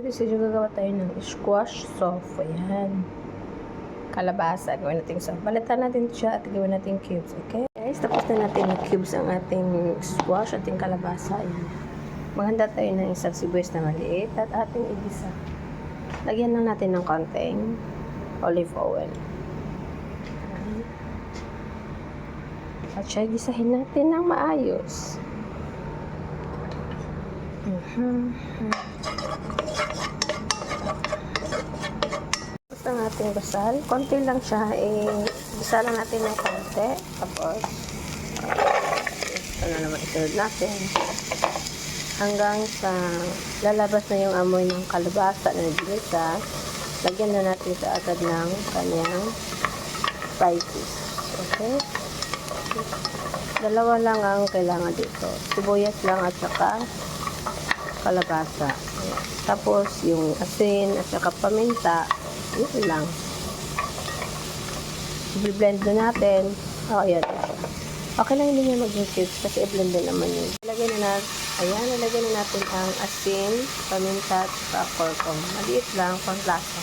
guys, gagawa tayo ng squash sauce. Ayan. Kalabasa. Gawin natin sauce. Balitan natin siya at gawin natin cubes. Okay? Guys, tapos na natin yung cubes ang ating squash, ating kalabasa. Ayan. Maghanda tayo ng isang sibuyas na maliit at ating igisa. Lagyan lang natin ng konting olive oil. Ayan. At siya gisahin natin ng maayos. Tapos ang ating basal, konti lang siya, bisa lang natin ng konti. Tapos ito na naman isunod natin hanggang sa lalabas na yung amoy ng kalabasa na nagigisa. Lagyan na natin sa agad ng kanyang spices. Okay? Dalawa lang ang kailangan dito, sibuyas lang at saka kalabasa. Ayan. Tapos yung asin at saka paminta, yun lang. I-blend na natin. Ayan. Okay lang hindi niya maging cubes kasi i-blend din naman yun. Nalagyan na natin ang asin, paminta at saka curcum. Maliit lang, pang lasa.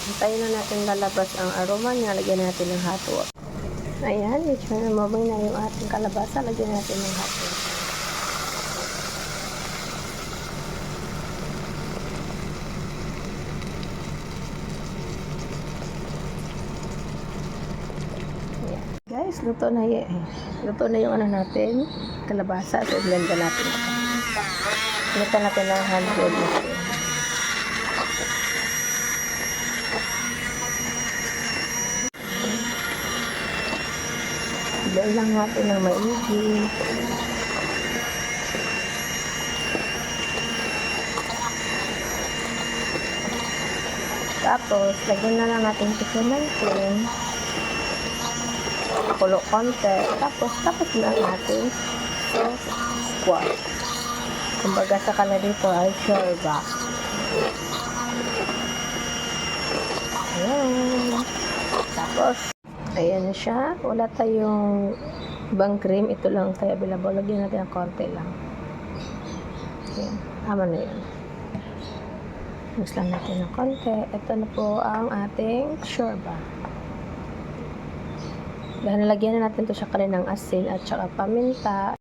Hintayin na natin lalabas ang aroma niya. Lagyan natin ng hot water. Ayan, medyo namamay na yung ating kalabasa. Lagyan natin ng hot water. Guys, luto na yung ano natin, kalabasa. So, blend na natin ito. Initan natin ng hand blend natin. Blend lang natin ng maigi. Tapos, lagyan na lang natin ito ng cream. Kulo konti. Tapos na natin squash. Kumbaga sa kanila dito ay shorba. Ayan. Tapos, ayan na siya. Wala tayong ibang cream. Ito lang tayo available. Lagyan natin ng konti lang. Ayan. Tama na yun. Mix lang natin ng konti. Ito na po ang ating shorba. Dahil nalagyan na natin ito sa kaninang asin at saka paminta.